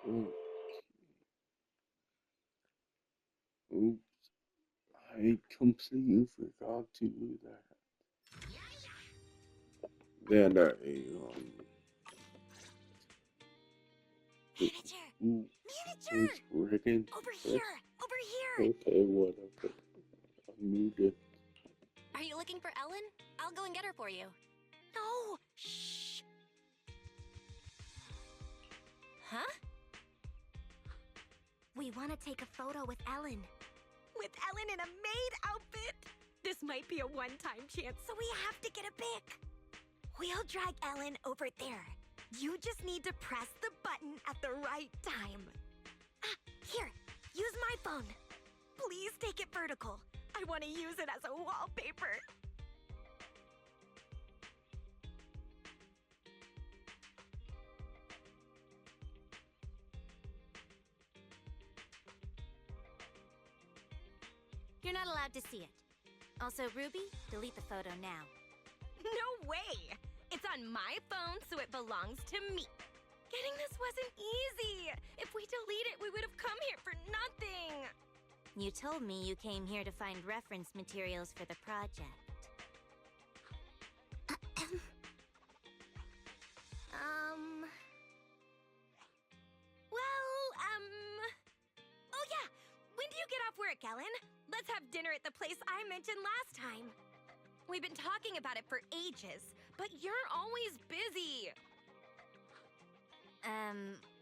Oh, oops, I completely forgot to do that. Then the Manager! oops, Manager! was written. Over Yes. here! Over here! Okay, whatever. I moved it. Are you looking for Ellen? I'll go and get her for you. No! Shh! Huh? We want to take a photo with Ellen. With Ellen in a maid outfit! This might be a one-time chance, so we have to get a pic. We'll drag Ellen over there. You just need to press the button at the right time. Ah, here, use my phone. Please take it vertical. I want to use it as a wallpaper. You're not allowed to see it. Also, Ruby, delete the photo now. No way! It's on my phone, so it belongs to me. Getting this wasn't easy. If we delete it, we would have come here for nothing. You told me you came here to find reference materials for the project. um... Oh yeah! When do you get off work, Ellen? Let's have dinner at the place I mentioned last time. We've been talking about it for ages, but you're always busy.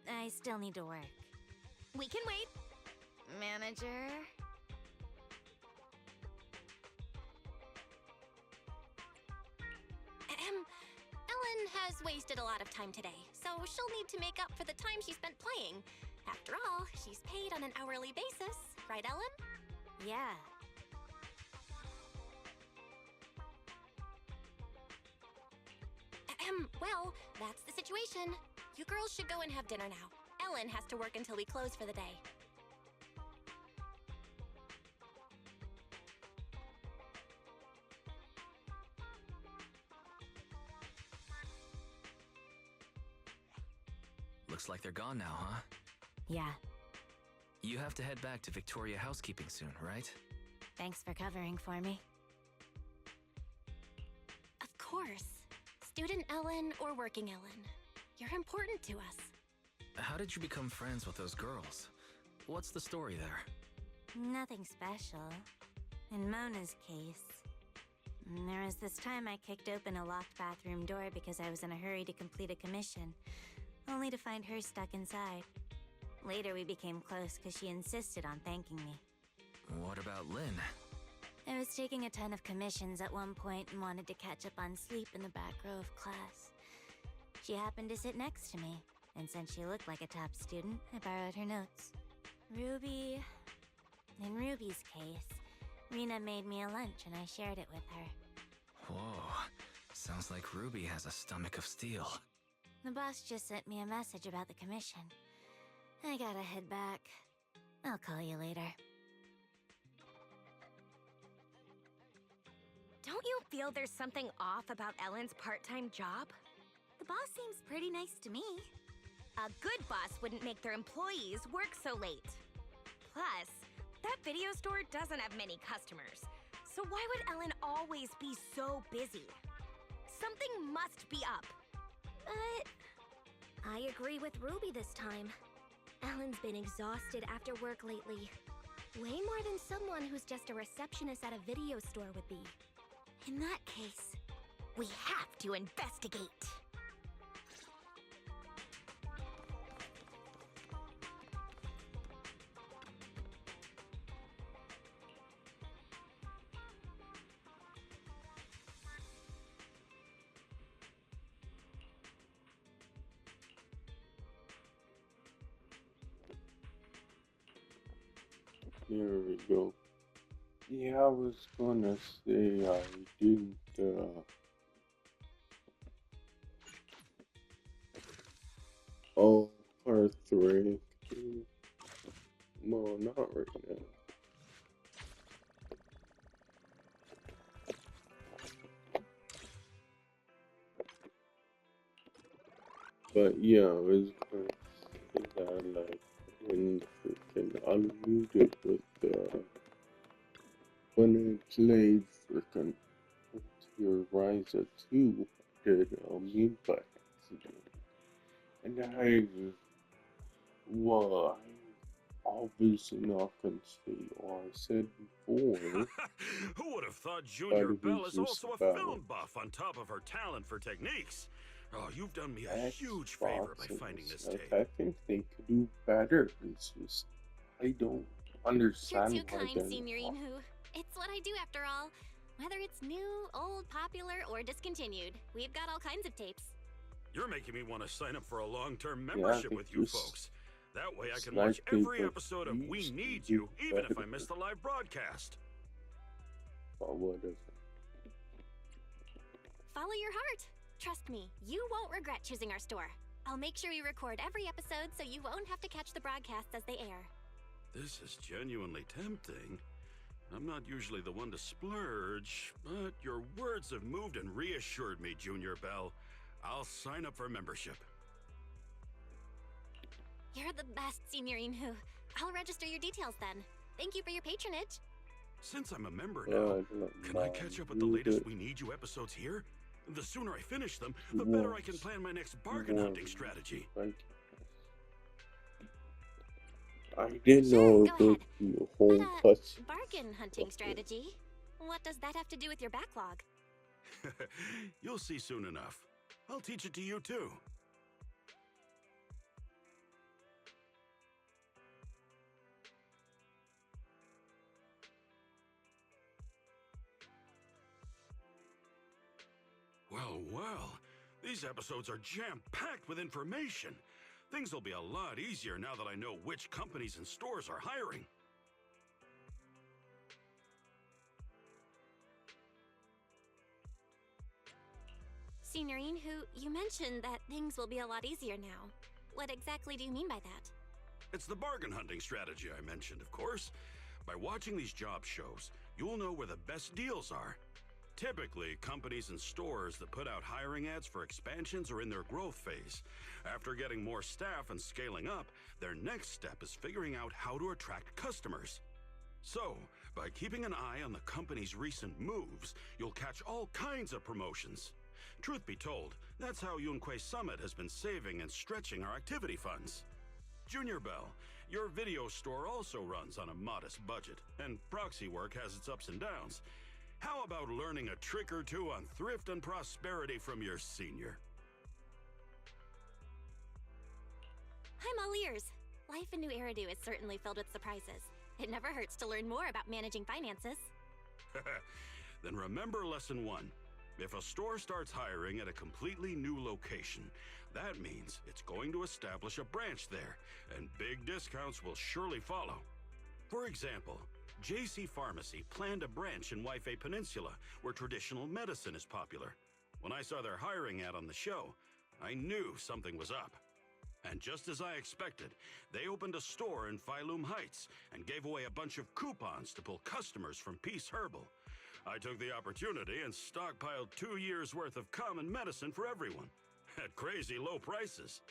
I still need to work. We can wait. Manager? Ellen has wasted a lot of time today, so she'll need to make up for the time she spent playing. After all, she's paid on an hourly basis, right, Ellen? Yeah. Well, that's the situation. You girls should go and have dinner now. Ellen has to work until we close for the day. Looks like they're gone now, huh? Yeah. You have to head back to Victoria Housekeeping soon, right? Thanks for covering for me. Of course. Student Ellen or working Ellen. You're important to us. How did you become friends with those girls? What's the story there? Nothing special. In Mona's case, there was this time I kicked open a locked bathroom door because I was in a hurry to complete a commission, only to find her stuck inside. Later we became close because she insisted on thanking me. What about Lynn? I was taking a ton of commissions at one point and wanted to catch up on sleep in the back row of class. She happened to sit next to me, and since she looked like a top student, I borrowed her notes. Ruby... In Ruby's case, Rena made me a lunch and I shared it with her. Whoa, sounds like Ruby has a stomach of steel. The boss just sent me a message about the commission. I gotta head back. I'll call you later. Don't you feel there's something off about Ellen's part-time job? The boss seems pretty nice to me. A good boss wouldn't make their employees work so late. Plus, that video store doesn't have many customers. So why would Ellen always be so busy? Something must be up. But I agree with Ruby this time. Ellen's been exhausted after work lately. Way more than someone who's just a receptionist at a video store would be. In that case, we have to investigate. Here we go. Yeah, I was gonna say I didn't, oh, part 3. No, not right now. But yeah, I was gonna say like in freaking unmuted with when I played freaking Frontier Rise 2, did a mute by accident. And well, I obviously not gonna say, or I said before, Who would have thought but Junior it Bell was is just also a about film buff on top of her talent for techniques? Oh, you've done me a huge favor by Xbox and finding this stuff. tape. I think they could do better. It's just, I don't You're understand too why kind, they're Senior not. Inhu. It's what I do after all. Whether it's new, old, popular, or discontinued, we've got all kinds of tapes. You're making me want to sign up for a long-term Yeah, membership they with you just folks. That way I can like watch every people episode of We please Need do You, even if I better. miss the live broadcast. But whatever. Follow your heart. Trust me, you won't regret choosing our store. I'll make sure we record every episode so you won't have to catch the broadcasts as they air. This is genuinely tempting. I'm not usually the one to splurge, but your words have moved and reassured me, Junior Bell. I'll sign up for membership. You're the best, Senior Inhu. I'll register your details then. Thank you for your patronage. Since I'm a member now, can I catch up with the muted. latest We Need You episodes here? The sooner I finish them, the better I can plan my next bargain hunting strategy. I didn't know Sure, it go would ahead. be a whole But, cuts. bargain hunting strategy? What does that have to do with your backlog? You'll see soon enough. I'll teach it to you too. Well, these episodes are jam-packed with information. Things will be a lot easier now that I know which companies and stores are hiring. Senior Inhu, you mentioned that things will be a lot easier now. What exactly do you mean by that? It's the bargain hunting strategy I mentioned, of course. By watching these job shows, you'll know where the best deals are. Typically, companies and stores that put out hiring ads for expansions are in their growth phase. After getting more staff and scaling up, their next step is figuring out how to attract customers. So, by keeping an eye on the company's recent moves, you'll catch all kinds of promotions. Truth be told, that's how Yunquei Summit has been saving and stretching our activity funds. Junior Bell, your video store also runs on a modest budget, and proxy work has its ups and downs. How about learning a trick or two on thrift and prosperity from your senior? I'm all ears. Life in New Eridu is certainly filled with surprises. It never hurts to learn more about managing finances. Then remember lesson 1. If a store starts hiring at a completely new location, that means it's going to establish a branch there, and big discounts will surely follow. For example, JC Pharmacy planned a branch in Waifei Peninsula, where traditional medicine is popular. When I saw their hiring ad on the show, I knew something was up. And just as I expected, they opened a store in Failum Heights and gave away a bunch of coupons to pull customers from Peace Herbal. I took the opportunity and stockpiled 2 years' worth of common medicine for everyone, at crazy low prices.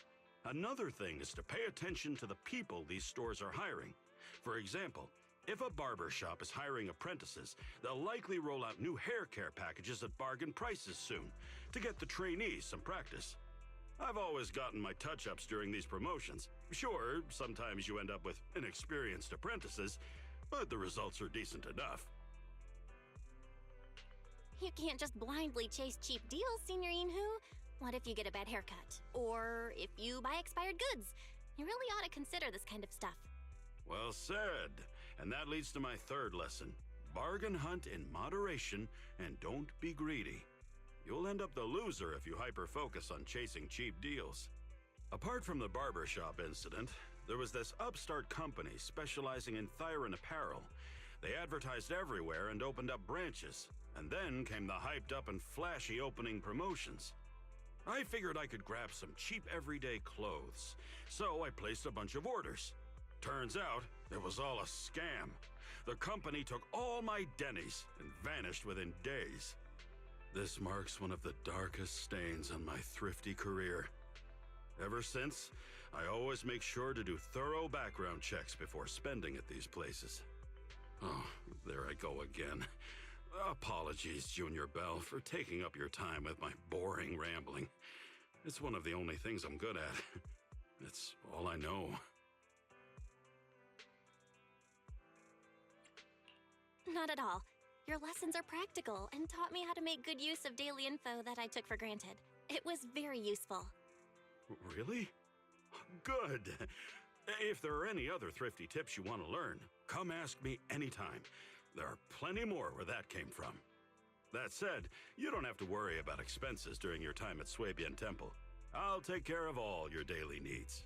Another thing is to pay attention to the people these stores are hiring. For example, if a barber shop is hiring apprentices, they'll likely roll out new hair care packages at bargain prices soon to get the trainees some practice. I've always gotten my touch-ups during these promotions. Sure, sometimes you end up with inexperienced apprentices, but the results are decent enough. You can't just blindly chase cheap deals, Senior Inhu. What if you get a bad haircut? Or if you buy expired goods? You really ought to consider this kind of stuff. Well said. And that leads to my third lesson. Bargain hunt in moderation and don't be greedy. You'll end up the loser if you hyper-focus on chasing cheap deals. Apart from the barbershop incident, there was this upstart company specializing in Thyron apparel. They advertised everywhere and opened up branches. And then came the hyped up and flashy opening promotions. I figured I could grab some cheap everyday clothes, so I placed a bunch of orders. Turns out, it was all a scam. The company took all my Denny's and vanished within days. This marks one of the darkest stains on my thrifty career. Ever since, I always make sure to do thorough background checks before spending at these places. Oh, there I go again. Apologies, Junior Bell, for taking up your time with my boring rambling. It's one of the only things I'm good at. It's all I know. Not at all. Your lessons are practical and taught me how to make good use of daily info that I took for granted. It was very useful. Really? Good. If there are any other thrifty tips you want to learn, come ask me anytime. There are plenty more where that came from. That said, you don't have to worry about expenses during your time at Swabian Temple. I'll take care of all your daily needs.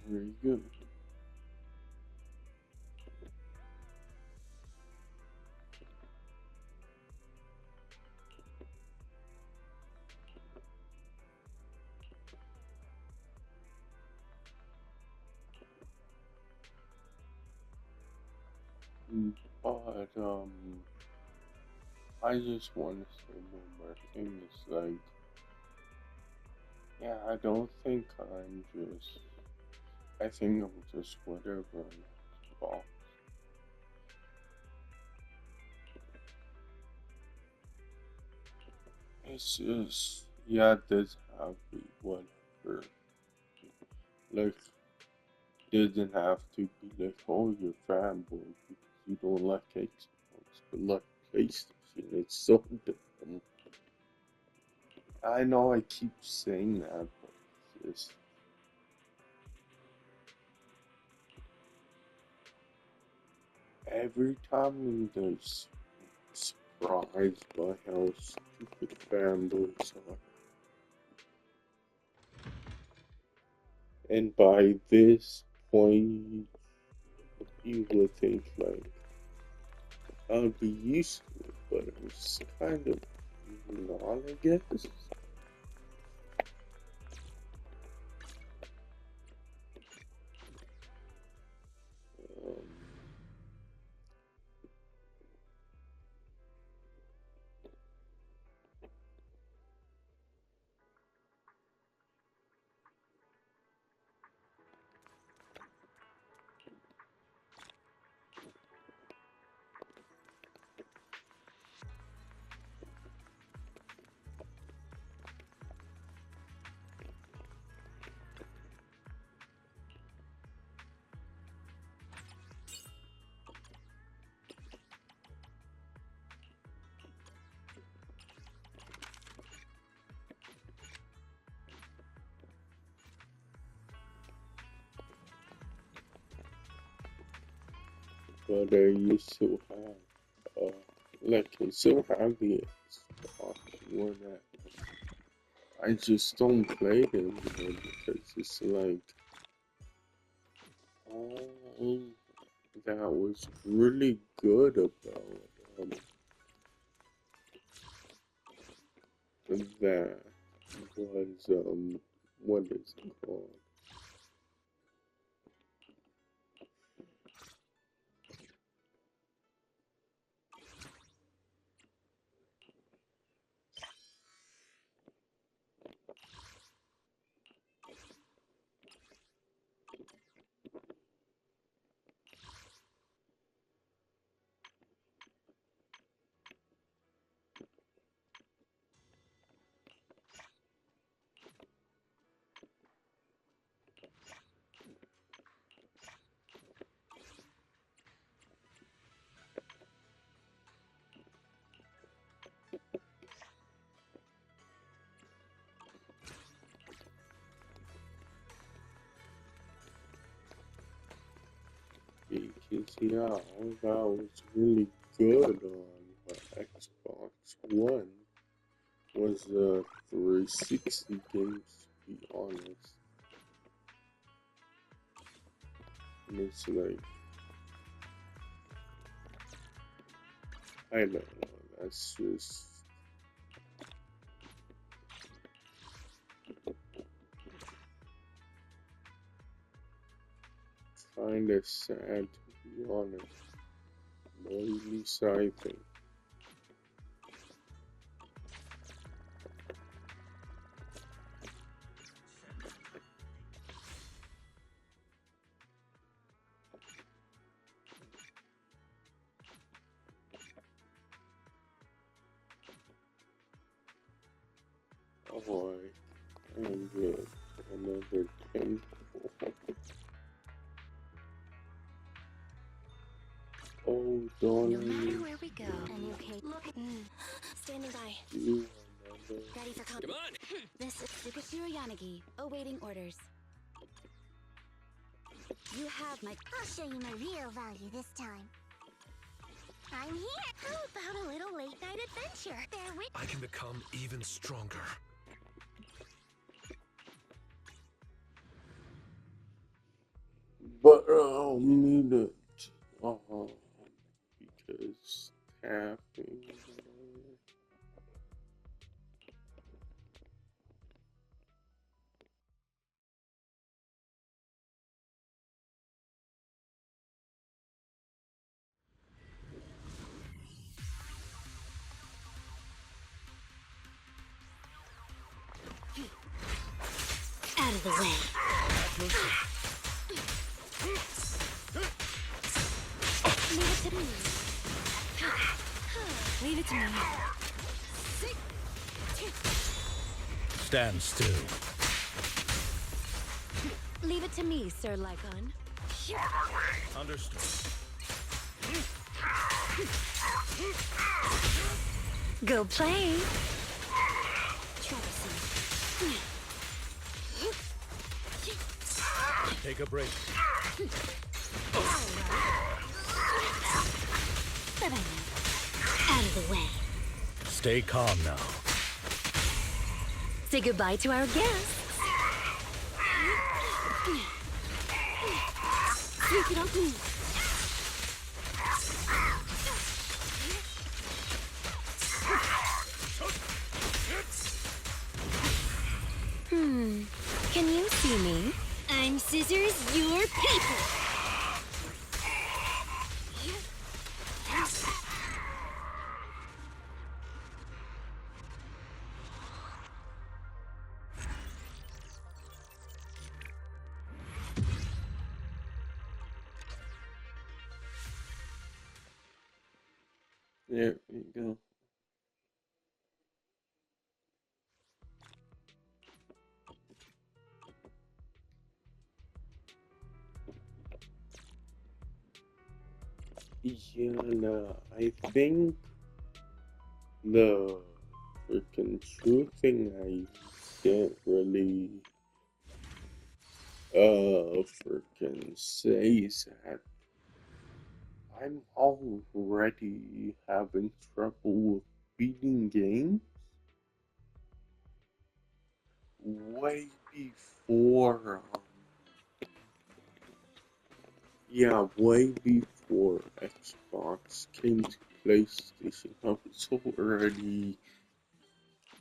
Very good. But I just want to say one more thing. It's like, yeah, I don't think I think I'm just whatever boss. It's just, yeah, this happy, whatever. Like, doesn't have to be like, oh, you're fanboy because you don't like Xbox, but like PlayStation, it's so dumb. I know I keep saying that, but it's just, every time there's surprised by how stupid fanboys are. And by this point, you would think like I'll be used to it, but it's kind of not, I guess. Um, but I still have, like, I still have the Xbox One X. I just don't play it anymore because it's like, all that was really good about that was, what is it called? Because, yeah, all that was really good on the Xbox One was the 360 games, to be honest. And it's like, I don't know. That's just kind of sad, to be honest. Or at least I think. Oh boy, I'm good. Another 10. Oh, No matter darling, where we go, a new cage. Look. Standing by. you another. Ready for Come on! This is Tsukashiro Yanagi, awaiting orders. You have my... I'll show you my real value this time. I'm here. How about a little late night adventure? Bear with I can become even stronger. But I'll need it. Because tapping. Out of the way. Leave it to me. Leave it to me. Stand still. Leave it to me, Sir Lygon. Understood. Go play. Troublesome. Take a break. Out of the way. Stay calm now. Say goodbye to our guests. Sweep it off me. Can you see me? I'm scissors, you're paper. There we go. Yeah, no, I think the freaking true thing I can't really freaking say is that I'm already having trouble with beating games way before way before Xbox came to PlayStation. I was already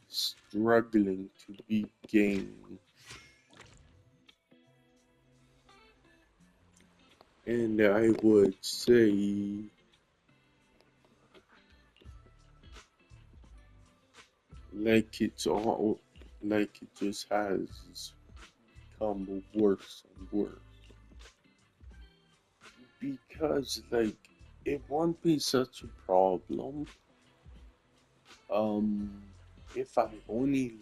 struggling to beat games. And I would say like it just has become worse and worse. Because like it won't be such a problem if I only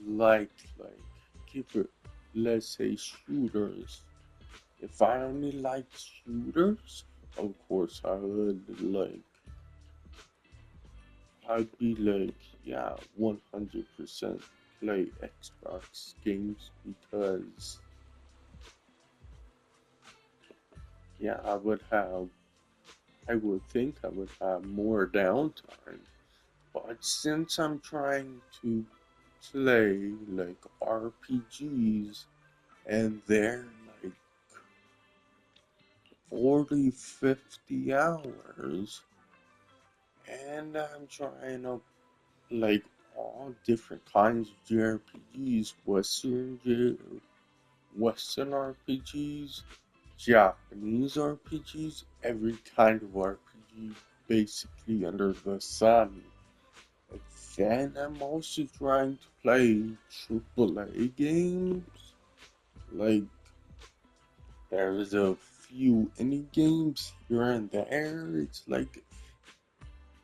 give it, let's say, shooters. If I only like shooters, of course I'd be like, yeah, 100% play Xbox games because, yeah, I would think I would have more downtime. But since I'm trying to play like RPGs and they're like 40, 50 hours, and I'm trying to like all different kinds of JRPGs, Western RPGs, Japanese RPGs, every kind of RPG basically under the sun. And then I'm also trying to play AAA games. Like, there's a few indie games here and there. It's like,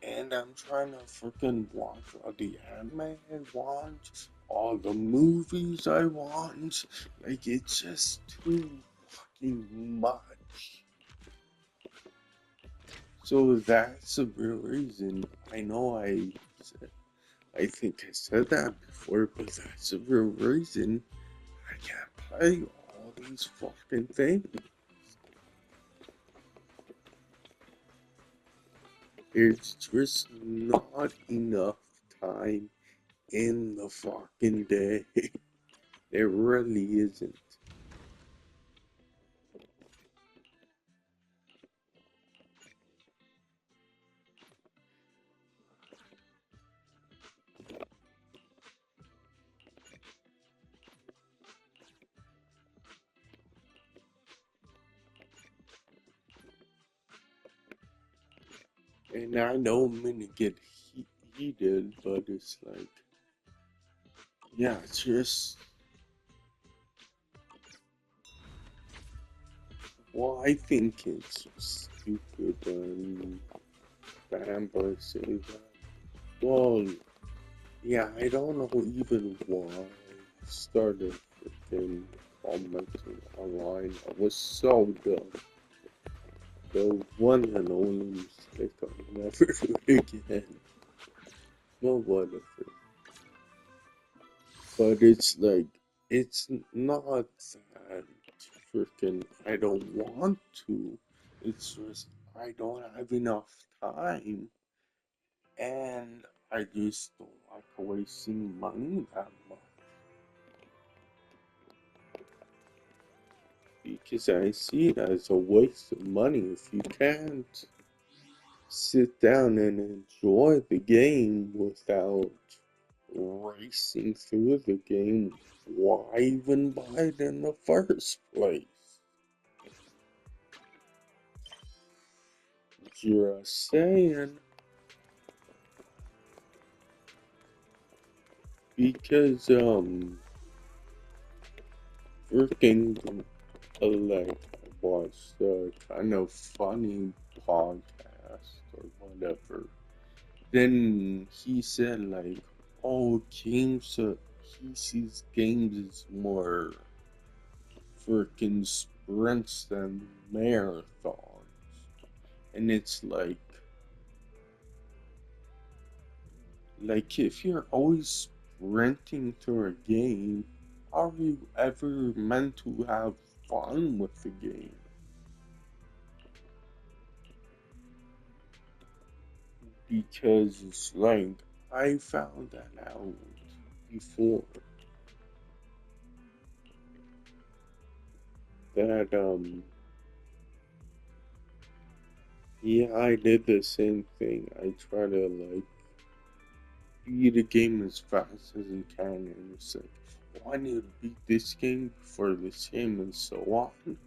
and I'm trying to freaking watch all the anime I want, all the movies I want. Like, it's just too fucking much. So that's the real reason. I know I think I said that before, but that's the real reason I can't play all these fucking things. There's just not enough time in the fucking day. There really isn't. And I know I'm gonna get heated, but it's like, yeah, it's just. Well, I think it's stupid and Bamba say that. Well, yeah, I don't know even why I started freaking commenting online. I was so dumb. The one and only mistake I'll never do again. No, whatever. But it's like, it's not that freaking I don't want to. It's just I don't have enough time. And I just don't like wasting money that much. Because I see it as a waste of money if you can't sit down and enjoy the game without racing through the game. Why even buy it in the first place? Just saying. Because, freaking, like, I watched a kind of funny podcast or whatever. Then he said, like, oh, he sees games as more freaking sprints than marathons. And it's like if you're always sprinting through a game, are you ever meant to have fun with the game? Because it's like, I found that out before. That, yeah, I did the same thing. I try to, like, beat a game as fast as I can, and it's like, oh, I need to beat this game before this game, and so on.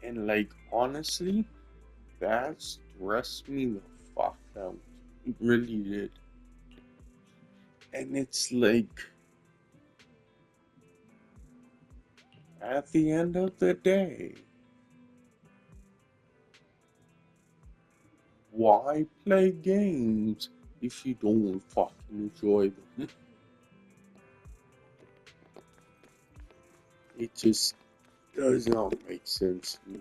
And, like, honestly, that stressed me the fuck out. It really did. And it's like, at the end of the day, why play games if you don't fucking enjoy them? It just does not make sense to me.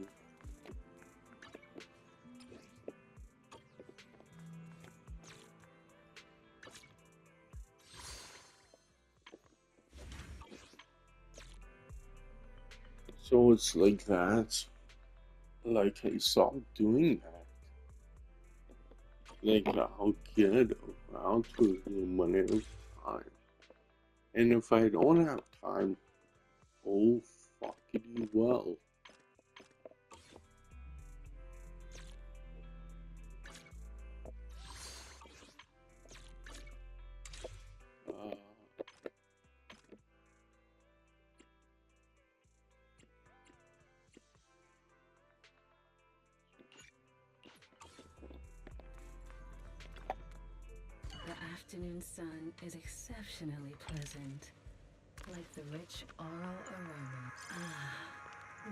So it's like that. Like I stopped doing that. Like I'll get around to it when I have time. And if I don't have time, oh fuckity well. afternoon sun is exceptionally pleasant, like the rich oral aroma. Ah,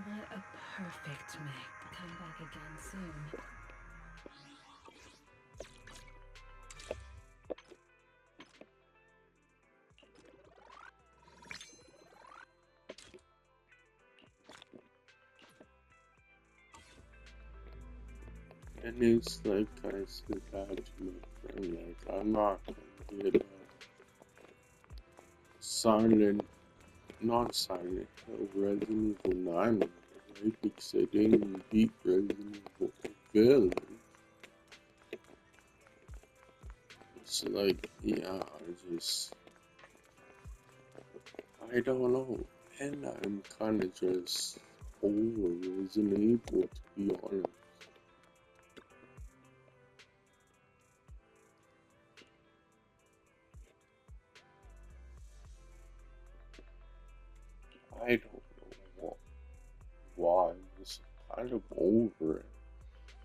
what a perfect mix. Come back again soon. And it's like I said that to my friend, like I'm not gonna get silent, not silent, Resident Evil 9, right? Because I didn't beat Resident Evil Village. It's like, yeah, I don't know. And I'm kinda just over Resident Evil, to be honest. I don't know why I'm just kind of over it.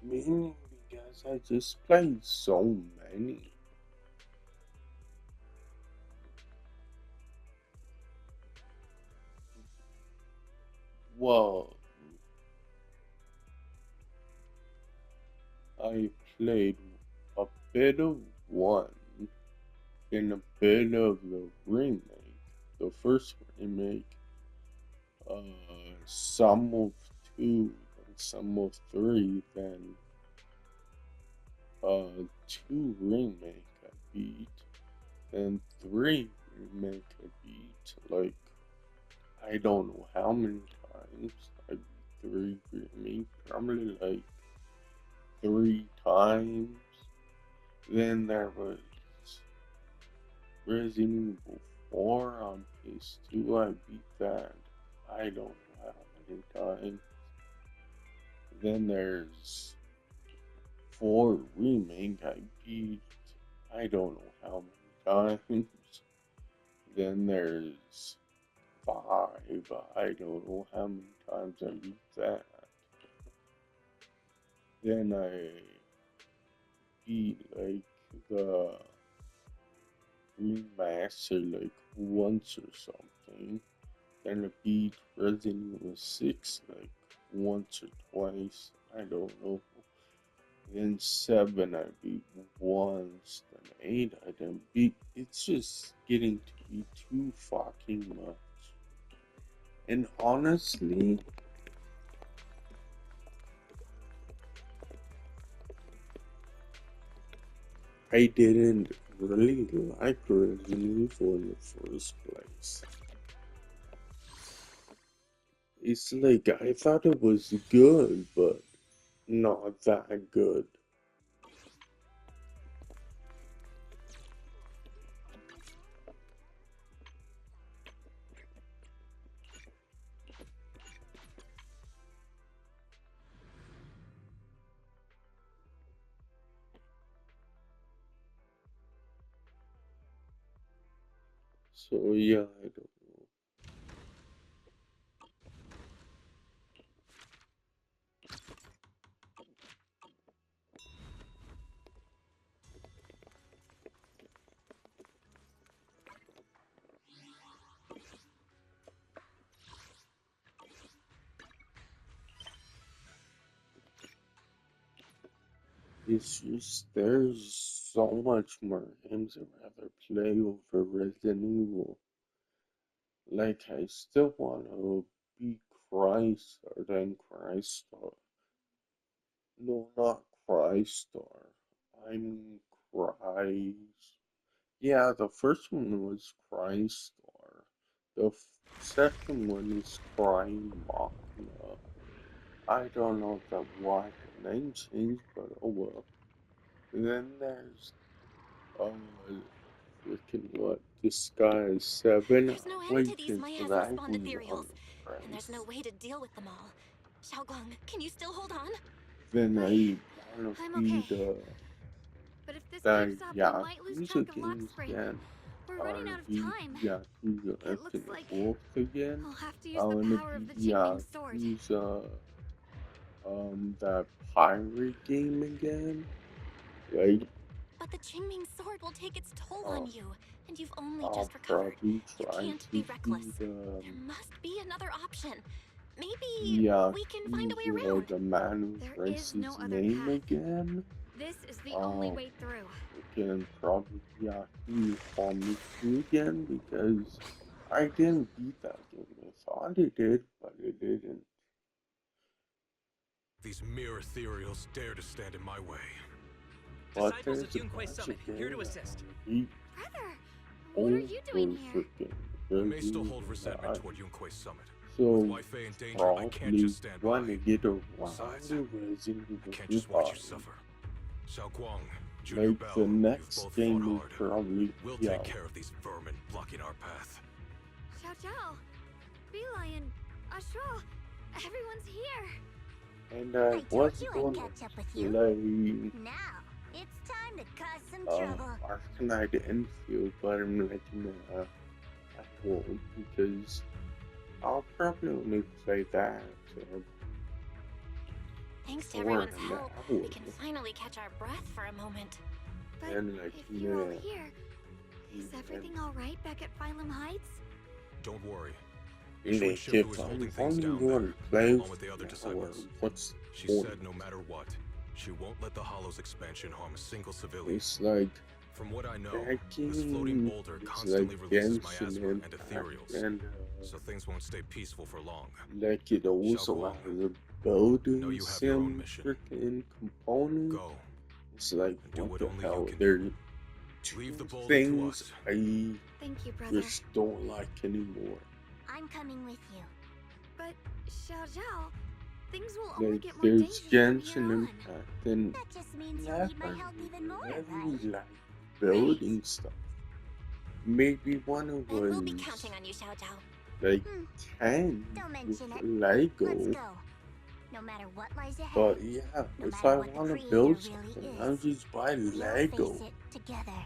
Mainly because I just played so many. Well, I played a bit of one and a bit of the remake. The first remake, some of two and some of three, then two remake I beat, and three remake I beat. Like, I don't know how many times I beat three remake, probably like 3 times. Then there was Resident Evil 4 on PS2. I beat that, I don't know how many times. Then there's 4 remake I beat, I don't know how many times. Then there's 5, I don't know how many times I beat that. Then I beat like the remaster like once or something. Then I beat Resident Evil 6 like once or twice, I don't know. Then 7 I beat once, then 8 I didn't beat. It's just getting to be too fucking much. And honestly, I didn't really like Resident Evil in the first place. It's like I thought it was good, but not that good. So yeah, I don't know. It's just there's so much more games I'd rather play over Resident Evil. Like I still wanna be Crystar than Crystar. No, not Crystar. I mean Christ. Yeah, the first one was Crystar. The second one is Cry Machina. I don't know why the name changed, but oh well. And then there's freaking what? Disguise 7. There's no I'm end to these waiting for miasma that spawned one ethereals, on and there's no friends. way to deal with them all. Xiaoguang, can you still hold on? Then I wanna I'm be okay. But if this the keeps up, we might lose Yakuza track of Lock games Spring. again. We're I running wanna out of be time. Yakuza It looks Infinite like Wolf again. I'll have to I use the wanna power of the be Jinming sword. Yakuza that pirate game again. Right? But the Qingming sword will take its toll on you, and you've only I'll just recovered. probably You try can't to be reckless. beat, There must be another option. Maybe yeah, we can find a way he's, around. the man who There writes is no his other name path. again. This is the only way through. We can probably, yeah, he call me through again because I didn't beat that game. I thought it did, but it didn't. These mere ethereals dare to stand in my way. But Disciples of there's a Yunquei bunch Summit, of here to games assist. I beat Brother, what are you doing here? I may still hold resentment toward Yunquei Summit. So, With Wai Fei in danger, I can't probably just stand by. want to get around Besides, the Resident I Evil can't just watch you 5. suffer. Xiao Guang, Junior Like Bell, the you've next both game fought will hard. probably We'll be take out. care of these vermin blocking our path. Xiao Zhao, Bee Lion, Ashura, everyone's here. And I I told was you I'd going catch up with to you. play Now, it's time to cause some trouble. Arcanite Enfield, but I'm letting at home because I'll probably only play that. Thanks to for everyone's an help, hour. we can finally catch our breath for a moment. But And like, if you're all yeah. here, is everything all right back at Phylum Heights? Don't worry. And Shui they Shifu kept is on holding things only down going there, to play along with the other now, disciples. what's She the said point? no matter what, she won't let the Hollow's expansion harm a single civilian. It's like From what I know, that this floating game boulder is constantly like releases Genshin miasma and Impact, ethereals, and so things won't stay peaceful for long. like it also Xiao has Guang, a building know you have your own sim mission. freaking component. Go. It's like And do what what the only you hell? can There do. two Leave the boulder to things us. I Thank you, brother. just don't like anymore. I'm coming with you. But Xiao Zhao, things will only Like get more there's dangerous from Genshin here on. Impact and That just means you'll yeah, need my help even more, really right? like building stuff. Maybe one of And we'll be was counting on you, Xiao Zhao. like Hmm. 10 Don't with mention it. Lego. Let's go. No matter what lies ahead, But yeah, no if matter I what the want to creator build really something, is, I'll just buy we'll Lego. face it together.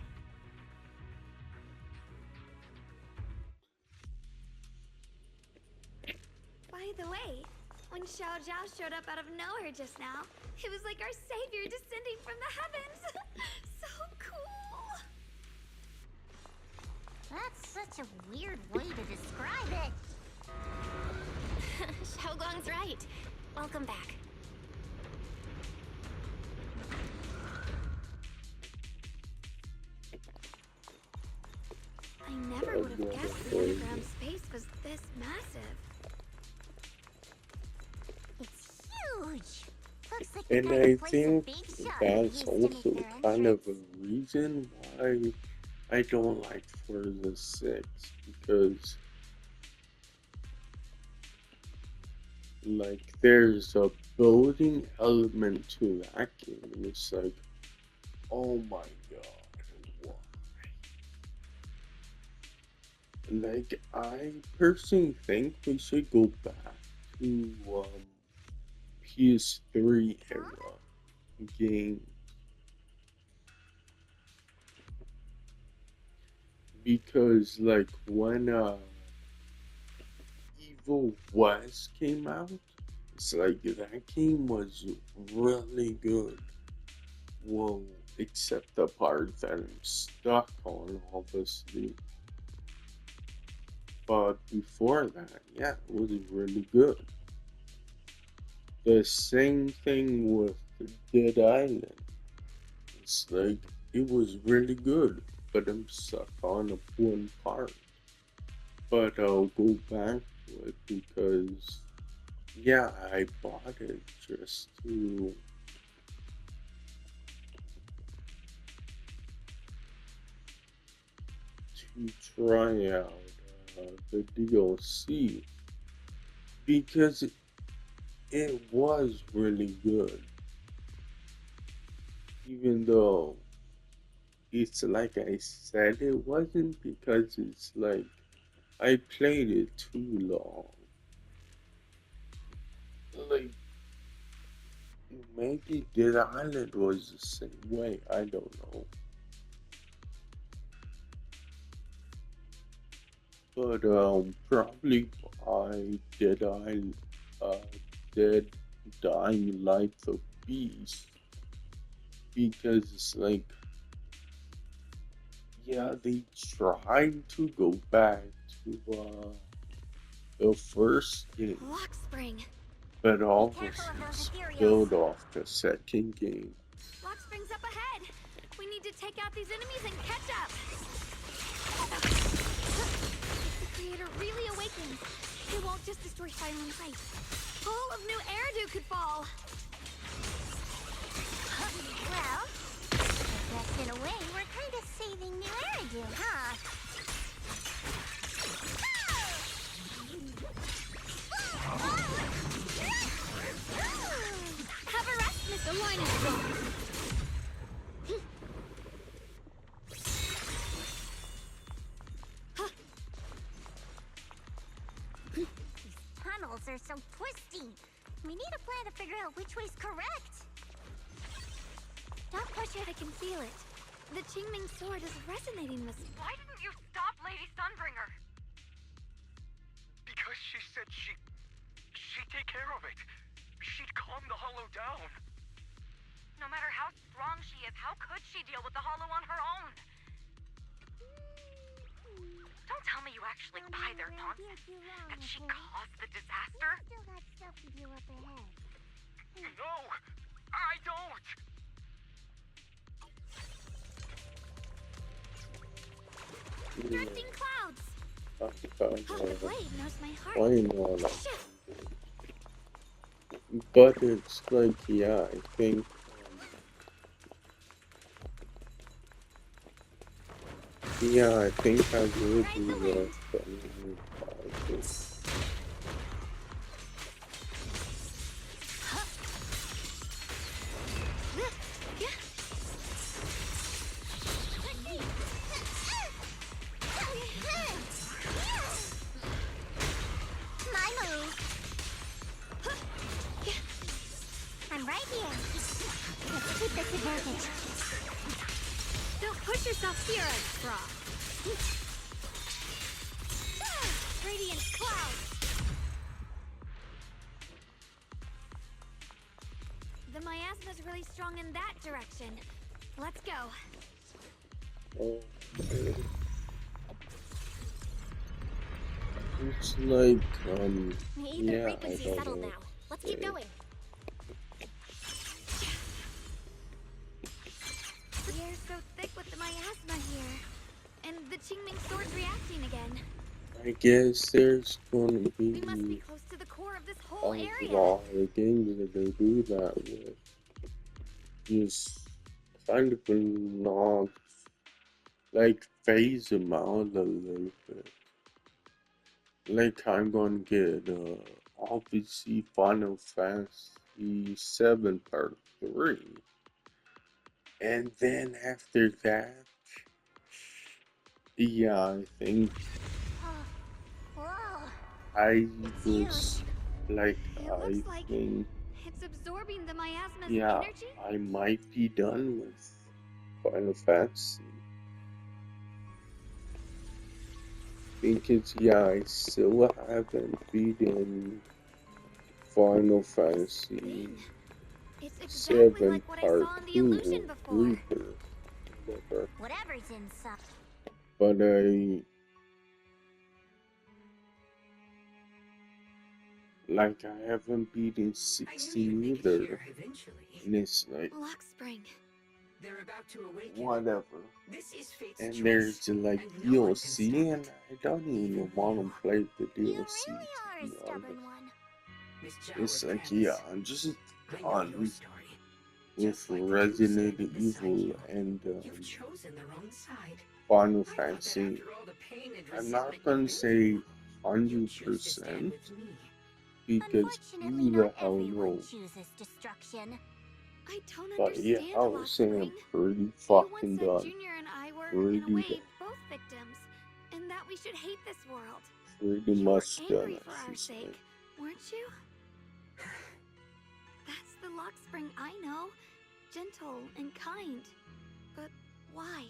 By the way, when Xiao Zhao showed up out of nowhere just now, it was like our savior descending from the heavens. So cool. That's such a weird way to describe it. Xiao Guang's right. Welcome back. I never would have guessed the underground space was this massive. It's huge. Looks like And the kind I of place a think big shot that's used to also make their kind of entrance. a reason why I don't like Forza 6, because like there's a building element to that game, and it's like, oh my god, why? Like I personally think we should go back to PS3 era game, because like when Evil West came out, it's like that game was really good. Well, except the part that I'm stuck on, obviously. But before that, yeah, it was really good. The same thing with Dead Island. It's like, it was really good, but I'm stuck on one part. But I'll go back to it because, yeah, I bought it just to try out the DLC because it was really good. Even though it's like I said it wasn't, because it's like I played it too long. Like maybe Dead Island was the same way, I don't know. But probably I did Dying Light the Beast, because it's like yeah, they tried to go back to the first game, Lock spring. but all Be was careful of those spilled ethereals. off the second game. Lock spring's up ahead. We need to take out these enemies and catch up. If the creator really awakens, it won't just destroy Silent Heights. All of New Eridu could fall. Well, I guess in a way, we're kind of saving New Eridu, huh? Have a rest, Mr. Line is strong. These tunnels are so twisty. We need a plan to figure out which way's correct. Don't push it, I can feel it. The Qingming sword is resonating with me. Why didn't you stop Lady Sunbringer? Because she said she'd take care of it. She'd calm the hollow down. No matter how strong she is, how could she deal with the hollow on her own? Don't tell me you actually buy their nonsense. That she caused the disaster? Still got stuff to do up ahead. No, I don't. Drifting clouds. I Blade knows my heart. know that. But it's like, yeah, I think I will do that. My move. I'm right here. Let's keep this advantage. Don't push yourself here, Bra. Radiant clouds. The miasma's really strong in that direction. Let's go. Okay. It's like, The yeah, I frequency don't settled know. now. Let's keep going. The air's so thick with the miasma here. And the Qingming sword's reacting again. I guess there's gonna We must be be close to the core of this a whole area. lot of games that they do that with. Just kind of not, like, phase them out a little bit. Like, I'm gonna get, obviously, Final Fantasy 7 Part 3. And then after that, yeah, I think Whoa. I was, like, It I looks like think, it's absorbing the miasma's yeah, energy. I might be done with Final Fantasy. Because, yeah, I still haven't beaten Final Fantasy It's exactly 7 like what I Part saw in the 2 illusion before. Rebirth. Whatever. Whatever's inside. But I haven't beaten 16 either. And it's like, Lock spring. They're about to awaken. whatever. This is fate's And choice, there's like and no one can DLC, stop and it. I don't even want to play the You DLC. really are To a be stubborn honest. one. Miss It's Jauer like, Travis, yeah, I'm just I know done your with story. Just like you Resident said beside Evil you. and You've chosen the wrong side. Final I thought that Fantasy. after all the pain and I'm resentment not you've gonna been say through, you choose to stand 100% with me. because Unfortunately, who the not hell everyone knows. chooses destruction. I don't But yeah, understand I Lock was saying spring. I'm pretty You fucking once said done. Junior and I were, Pretty in a way, done. both victims, and that we should hate this world. Pretty You were much done, angry for I our should say. sake, weren't you? That's the Lock spring I know. Gentle and kind. But why?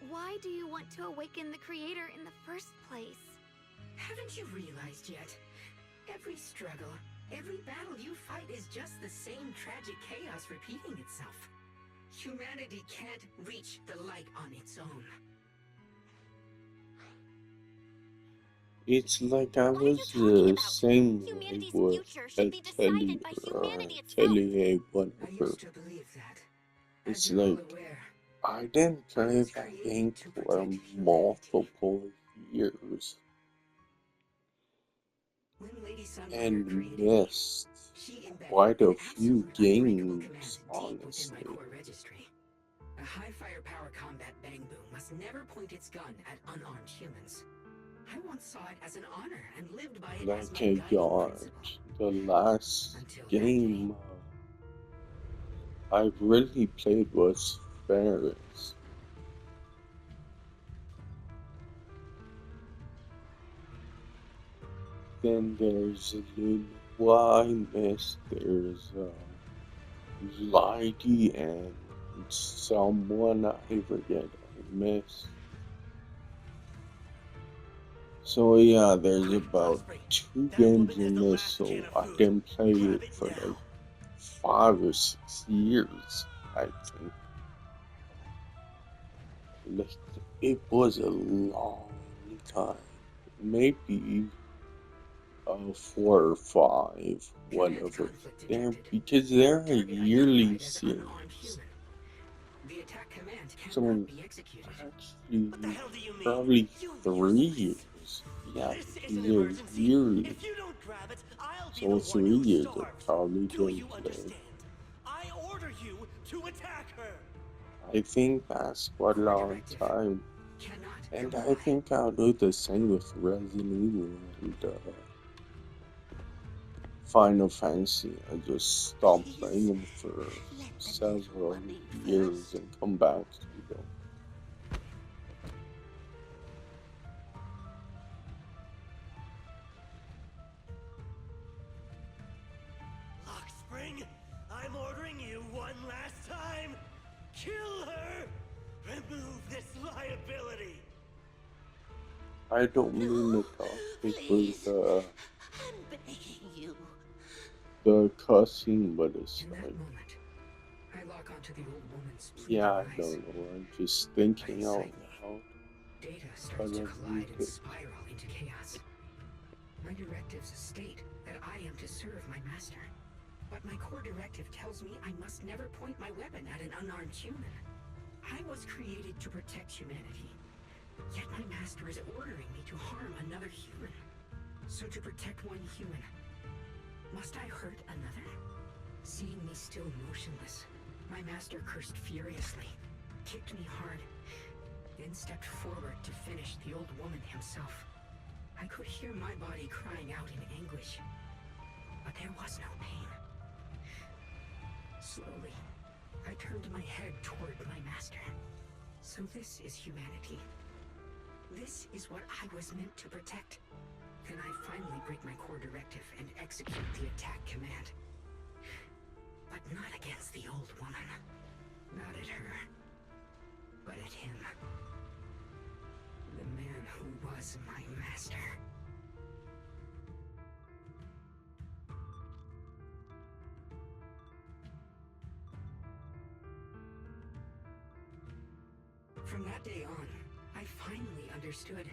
Why do you want to awaken the creator in the first place? Haven't you realized yet? Every struggle, every battle you fight is just the same tragic chaos repeating itself. Humanity can't reach the light on its own. It's like I What are you was talking the about? same way Humanity's with future a should be decided by humanity itself. Telly, I whatever. used to believe that. As It's you're all like aware, I didn't I play was that created game to for protect humanity. multiple years When Lady Sunfire and created me, missed she embedded quite an a few absolute unbreakable command games, deep within my honestly. core registry. A high firepower combat bang boom must never point its gun at unarmed humans. I once saw it as an honor and lived by it as Like my a guiding god, principle. the last Until that game I really played was Ferris. Then there's Lua I missed, there's Lighty and someone I forget I missed. So yeah, there's about 2 games in this, so I can play it for like 5 or 6 years, I think. Like, it was a long time. Maybe 4 or 5, whatever. Because they're a yearly series. The attack command So cannot be executed. actually, What the hell do you mean? probably You 3 useless. years. Yeah, This is because an they're emergency. yearly. If you don't grab it, I'll be So the one 3 who years I starves. probably Do didn't you play. understand? I order you to attack her. I think that's quite a long time. And I think I'll do the same with Resident Evil and Final Fantasy. I just stop playing them for several years and come back to them. Lock Spring, I'm ordering you one last time. Kill her. Remove this liability. I don't mean to talk with the cussing, but it's like, I lock onto the old woman's yeah, I eyes. don't know. I'm just thinking out loud. Data starts to collide and spiral into chaos. My directives state that I am to serve my master. But my core directive tells me I must never point my weapon at an unarmed human. I was created to protect humanity. Yet my master is ordering me to harm another human. So to protect one human, must I hurt another? Seeing me still motionless, my master cursed furiously, kicked me hard, then stepped forward to finish the old woman himself. I could hear my body crying out in anguish, but there was no pain. Slowly, I turned my head toward my master. So this is humanity. This is what I was meant to protect. Then I finally break my core directive and execute the attack command. But not against the old woman. Not at her. But at him. The man who was my master. From that day on, I finally understood.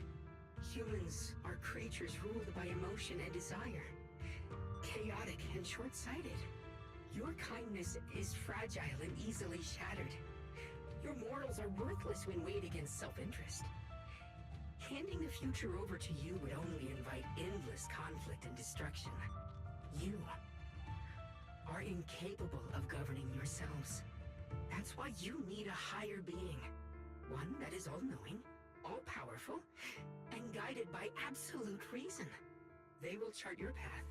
Humans are creatures ruled by emotion and desire. Chaotic and short-sighted. Your kindness is fragile and easily shattered. Your morals are worthless when weighed against self-interest. Handing the future over to you would only invite endless conflict and destruction. You are incapable of governing yourselves. That's why you need a higher being. One that is all-knowing, all-powerful, and guided by absolute reason. They will chart your path,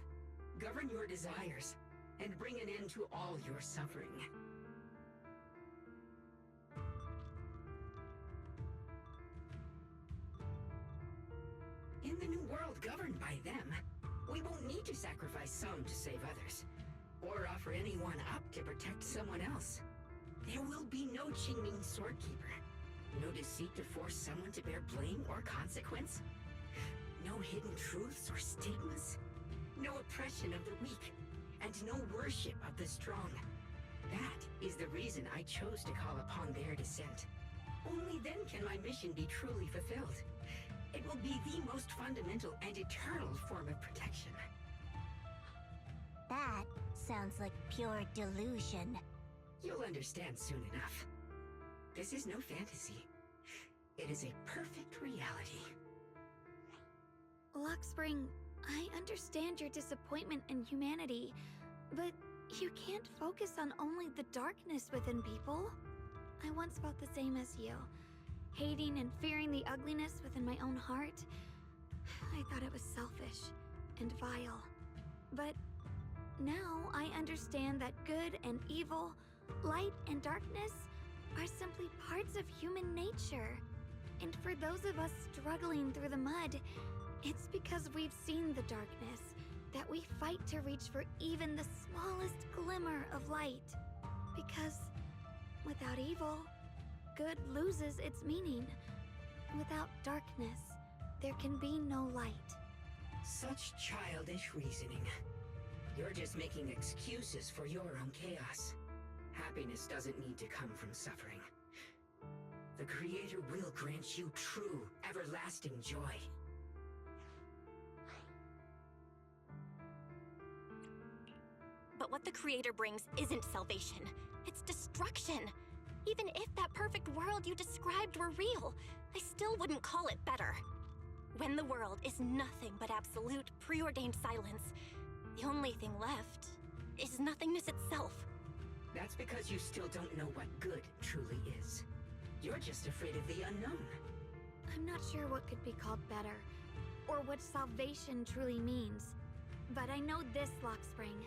govern your desires, and bring an end to all your suffering. In the new world governed by them, we won't need to sacrifice some to save others, or offer anyone up to protect someone else. There will be no Qingming Swordkeeper. No deceit to force someone to bear blame or consequence. No hidden truths or stigmas. No oppression of the weak. And no worship of the strong. That is the reason I chose to call upon their descent. Only then can my mission be truly fulfilled. It will be the most fundamental and eternal form of protection. That sounds like pure delusion. You'll understand soon enough. This is no fantasy. It is a perfect reality. Luxspring, I understand your disappointment in humanity, but you can't focus on only the darkness within people. I once felt the same as you, hating and fearing the ugliness within my own heart. I thought it was selfish and vile. But now I understand that good and evil, light and darkness are simply parts of human nature. And for those of us struggling through the mud, it's because we've seen the darkness that we fight to reach for even the smallest glimmer of light. Because without evil, good loses its meaning. Without darkness, there can be no light. Such childish reasoning. You're just making excuses for your own chaos. Happiness doesn't need to come from suffering. The Creator will grant you true, everlasting joy. But what the Creator brings isn't salvation. It's destruction. Even if that perfect world you described were real, I still wouldn't call it better. When the world is nothing but absolute, preordained silence, the only thing left is nothingness itself. That's because you still don't know what good truly is. You're just afraid of the unknown. I'm not sure what could be called better, or what salvation truly means. But I know this, Luxspring.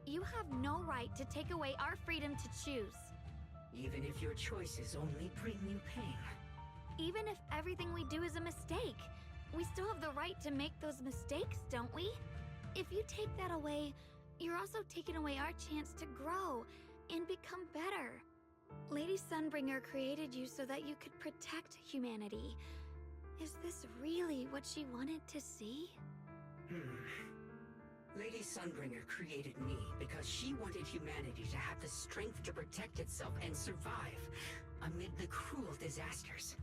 You have no right to take away our freedom to choose. Even if your choices only bring you pain. Even if everything we do is a mistake, we still have the right to make those mistakes, don't we? If you take that away, you're also taking away our chance to grow and become better. Lady Sunbringer created you so that you could protect humanity. Is this really what she wanted to see? Lady Sunbringer created me because she wanted humanity to have the strength to protect itself and survive amid the cruel disasters.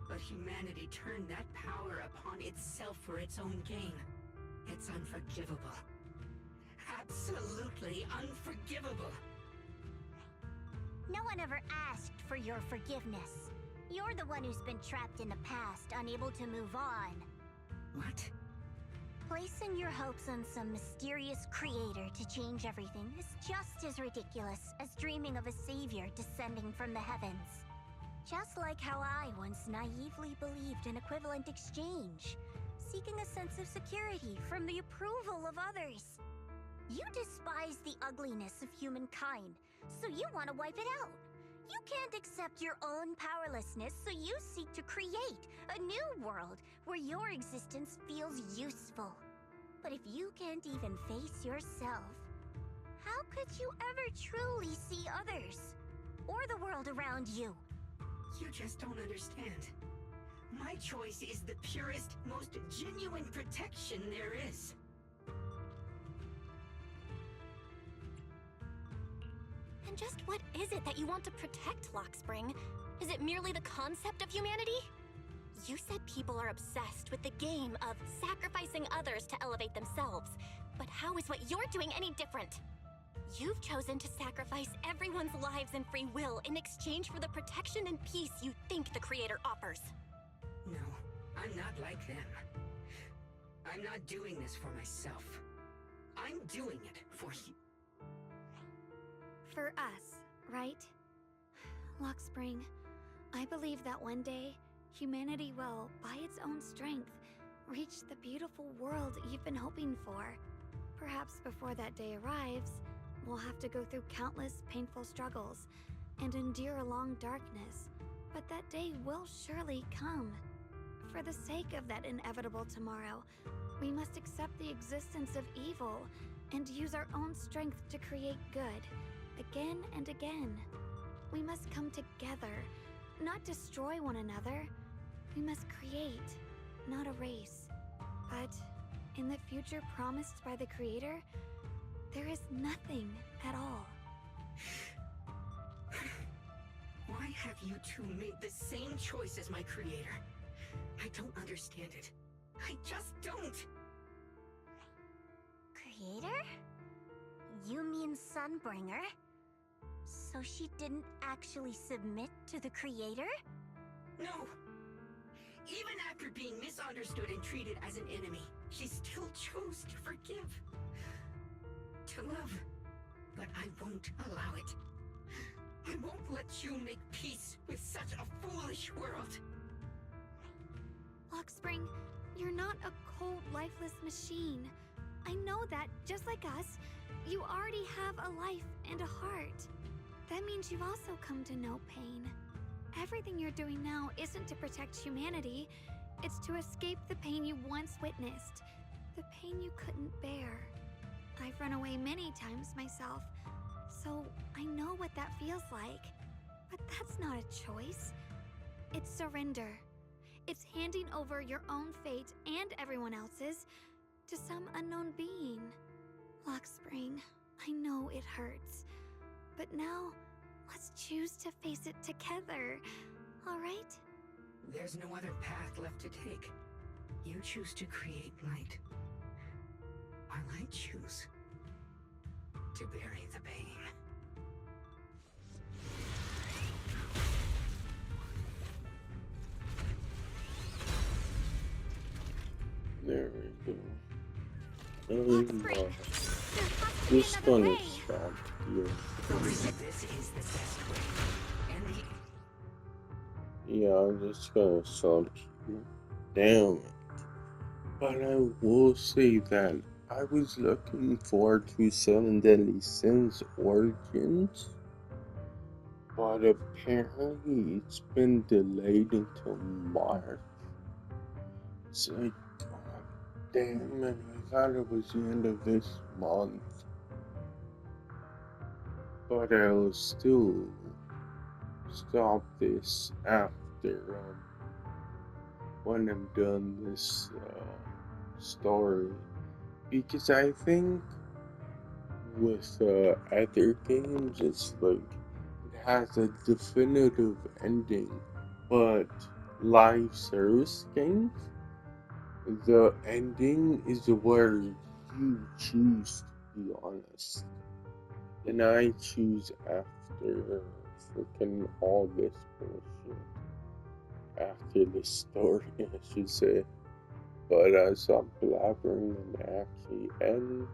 But humanity turned that power upon itself for its own gain. It's unforgivable. Absolutely unforgivable. No one ever asked for your forgiveness. You're the one who's been trapped in the past, unable to move on. What? Placing your hopes on some mysterious creator to change everything is just as ridiculous as dreaming of a savior descending from the heavens. Just like how I once naively believed in equivalent exchange, seeking a sense of security from the approval of others. You despise the ugliness of humankind, so you want to wipe it out. You can't accept your own powerlessness, so you seek to create a new world where your existence feels useful. But if you can't even face yourself, how could you ever truly see others? Or the world around you? You just don't understand. My choice is the purest, most genuine protection there is. And just what is it that you want to protect, Luxspring? Is it merely the concept of humanity? You said people are obsessed with the game of sacrificing others to elevate themselves. But how is what you're doing any different? You've chosen to sacrifice everyone's lives and free will in exchange for the protection and peace you think the Creator offers. No, I'm not like them. I'm not doing this for myself. I'm doing it for you. For us, right? Luxspring, I believe that one day, humanity will, by its own strength, reach the beautiful world you've been hoping for. Perhaps before that day arrives, we'll have to go through countless painful struggles and endure a long darkness, but that day will surely come. For the sake of that inevitable tomorrow, we must accept the existence of evil and use our own strength to create good, again and again. We must come together, not destroy one another. We must create, not erase. But in the future promised by the Creator, there is nothing at all. Why have you two made the same choice as my Creator? I don't understand it. I just don't. Creator? You mean Sunbringer? So she didn't actually submit to the Creator? No. Even after being misunderstood and treated as an enemy, she still chose to forgive. To love. But I won't allow it. I won't let you make peace with such a foolish world. Lockspring, you're not a cold, lifeless machine. I know that, just like us, you already have a life and a heart. That means you've also come to know pain. Everything you're doing now isn't to protect humanity. It's to escape the pain you once witnessed. The pain you couldn't bear. I've run away many times myself, so I know what that feels like. But that's not a choice. It's surrender. It's handing over your own fate and everyone else's to some unknown being. Lockspring, I know it hurts. But now, let's choose to face it together, alright? There's no other path left to take. You choose to create light, while I choose to bury the pain. There we go. Just gonna stop here. This is the best way. And Yeah, I'm just gonna stop here. Damn it. But I will say that I was looking forward to Seven Deadly Sins Origins, but apparently it's been delayed until March. It's like, god damn it, I thought it was the end of this month. But I'll still stop this after, when I'm done this, story. Because I think with, other games, it's like, it has a definitive ending. But live service games, the ending is where you choose to be honest. And I choose after freaking all this bullshit. After the story, I should say. But as I'm blabbering and actually end